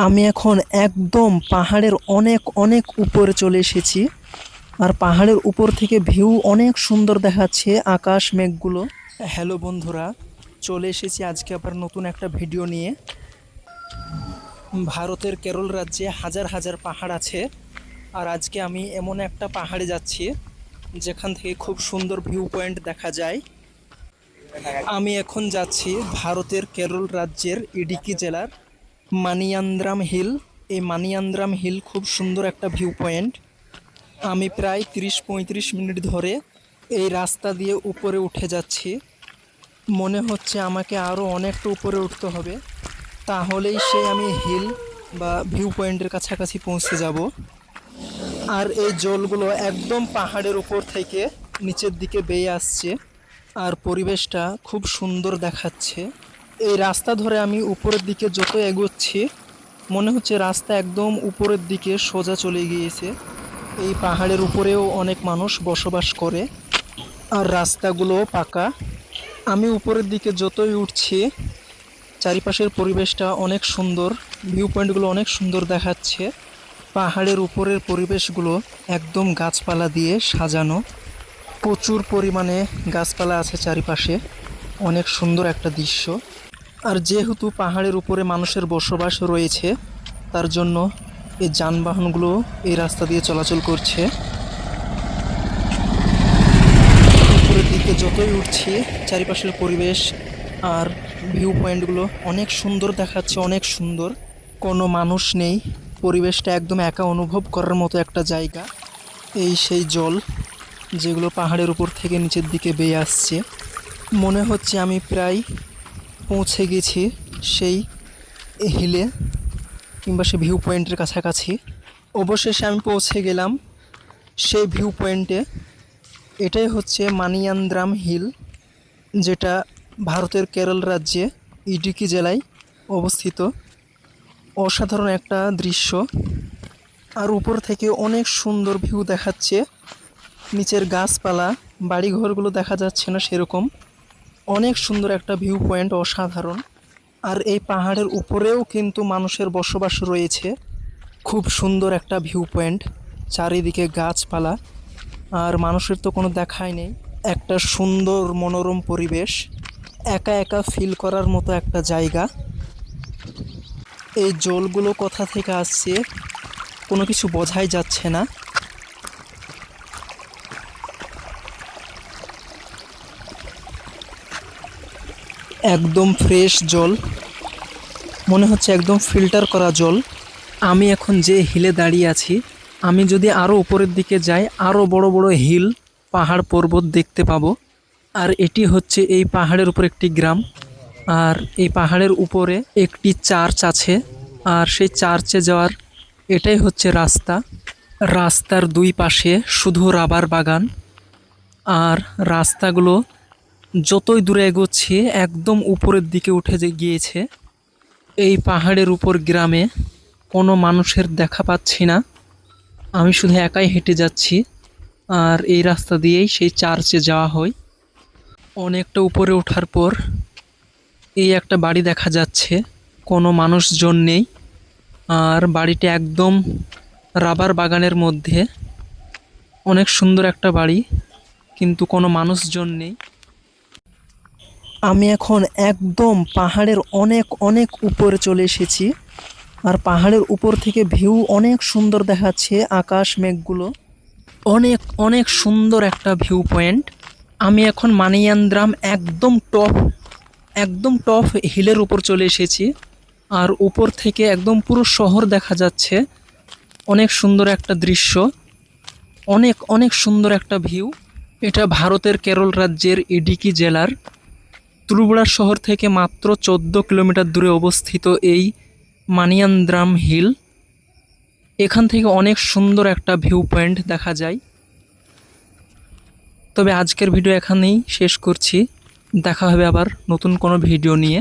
আমি এখন একদম পাহাড়ের অনেক অনেক উপরে চলে এসেছি। আর পাহাড়ের উপর থেকে ভিউ অনেক সুন্দর দেখাচ্ছে, আকাশ মেঘগুলো। হ্যালো বন্ধুরা, চলে এসেছি আজকে আবার নতুন একটা ভিডিও নিয়ে। ভারতের কেরল রাজ্যে হাজার হাজার পাহাড় আছে, আর আজকে আমি এমন একটা পাহাড়ে যাচ্ছি যেখান থেকে খুব সুন্দর ভিউ পয়েন্ট দেখা যায়। আমি এখন যাচ্ছি ভারতের কেরল রাজ্যের ইডিকি জেলার মানিয়ান্দ্রাম হিল। এই মানিয়ান্দ্রাম হিল খুব সুন্দর একটা ভিউ পয়েন্ট। আমি প্রায় 30-35 মিনিট ধরে এই রাস্তা দিয়ে উপরে উঠে যাচ্ছি। মনে হচ্ছে আমাকে আরও অনেকটা উপরে উঠতে হবে, তাহলেই আমি হিল বা ভিউ পয়েন্টের কাছাকাছি পৌঁছে যাব। আর এই জলগুলো একদম পাহাড়ের উপর থেকে নিচের দিকে বেয়ে আসছে, আর পরিবেশটা খুব সুন্দর দেখাচ্ছে। এই রাস্তা ধরে আমি উপরের দিকে যত এগোচ্ছি, মনে হচ্ছে রাস্তা একদম উপরের দিকে সোজা চলে গিয়েছে। এই পাহাড়ের উপরেও অনেক মানুষ বসবাস করে, আর রাস্তাগুলোও পাকা। আমি উপরের দিকে যতই উঠছি, চারিপাশের পরিবেশটা অনেক সুন্দর, ভিউ পয়েন্টগুলো অনেক সুন্দর দেখাচ্ছে। পাহাড়ের উপরের পরিবেশগুলো একদম গাছপালা দিয়ে সাজানো, প্রচুর পরিমাণে গাছপালা আছে চারিপাশে, অনেক সুন্দর একটা দৃশ্য। আর যেহেতু পাহাড়ের উপরে মানুষের বসবাস রয়েছে, তার জন্য এই যানবাহনগুলো এই রাস্তা দিয়ে চলাচল করছে। উপরের দিকে যতই উঠছি, চারিপাশের পরিবেশ আর ভিউ পয়েন্টগুলো অনেক সুন্দর দেখাচ্ছে, অনেক সুন্দর। কোনো মানুষ নেই, পরিবেশটা একদম একা অনুভব করার মতো একটা জায়গা। এই সেই জল যেগুলো পাহাড়ের উপর থেকে নিচের দিকে বেয়ে আসছে। মনে হচ্ছে আমি প্রায় পৌঁছে গেছি সেই হিলে কিংবা সেই ভিউ পয়েন্টের কাছাকাছি। অবশেষে আমি পৌঁছে গেলাম সেই ভিউ পয়েন্টে। এটাই হচ্ছে মানিয়ান্দ্রাম হিল, যেটা ভারতের কেরল রাজ্যে ইডুক্কি জেলায় অবস্থিত। অসাধারণ একটা দৃশ্য, আর উপর থেকে অনেক সুন্দর ভিউ দেখাচ্ছে। নিচের গাছপালা, বাড়িঘরগুলো দেখা যাচ্ছে না সেরকম। অনেক সুন্দর একটা ভিউ পয়েন্ট, অসাধারণ। আর এই পাহাড়ের উপরেও কিন্তু মানুষের বসবাস রয়েছে। খুব সুন্দর একটা ভিউ পয়েন্ট, চারিদিকে গাছপালা, আর মানুষের তো কোনো দেখাই নেই। একটা সুন্দর মনোরম পরিবেশ, একা একা ফিল করার মতো একটা জায়গা। এই জলগুলো কোথা থেকে আসছে কোনো কিছু বোঝাই যাচ্ছে না। একদম ফ্রেশ জল, মনে হচ্ছে একদম ফিল্টার করা জল। আমি এখন যে হিলে দাঁড়িয়ে আছি, আমি যদি আরও উপরের দিকে যাই, আরও বড় বড় হিল, পাহাড় পর্বত দেখতে পাবো। আর এটি হচ্ছে এই পাহাড়ের উপর একটি গ্রাম, আর এই পাহাড়ের উপরে একটি চার্চ আছে। আর সেই চার্চে যাওয়ার এটাই হচ্ছে রাস্তা। রাস্তার দুই পাশে শুধু রাবার বাগান, আর রাস্তাগুলো যতই দূরে এগোচ্ছে একদম উপরের দিকে উঠে গিয়েছে। এই পাহাড়ের উপর গ্রামে কোনো মানুষের দেখা পাচ্ছি না, আমি শুধু একাই হেঁটে যাচ্ছি। আর এই রাস্তা দিয়েই সেই চার্চে যাওয়া হয়। অনেকটা উপরে ওঠার পর এই একটা বাড়ি দেখা যাচ্ছে, কোনো মানুষজন নেই। আর বাড়িটা একদম রাবার বাগানের মধ্যে, অনেক সুন্দর একটা বাড়ি, কিন্তু কোনো মানুষজন নেই। আমি এখন একদম পাহাড়ের অনেক অনেক উপরে চলে এসেছি, আর পাহাড়ের উপর থেকে ভিউ অনেক সুন্দর দেখাচ্ছে, আকাশ মেঘগুলো। অনেক অনেক সুন্দর একটা ভিউ পয়েন্ট। আমি এখন মানিয়ান্দ্রাম একদম টপ হিলের উপর চলে এসেছি, আর উপর থেকে একদম পুরো শহর দেখা যাচ্ছে। অনেক সুন্দর একটা দৃশ্য, অনেক অনেক সুন্দর একটা ভিউ। এটা ভারতের কেরল রাজ্যের ইডিকি জেলার ত্রিপুরার শহর থেকে মাত্র 14 কিলোমিটার দূরে অবস্থিত এই মানিয়ান্দ্রাম হিল। এখান থেকে অনেক সুন্দর একটা ভিউ পয়েন্ট দেখা যায়। তবে আজকের ভিডিও এখানেই শেষ করছি, দেখা হবে আবার নতুন কোনো ভিডিও নিয়ে।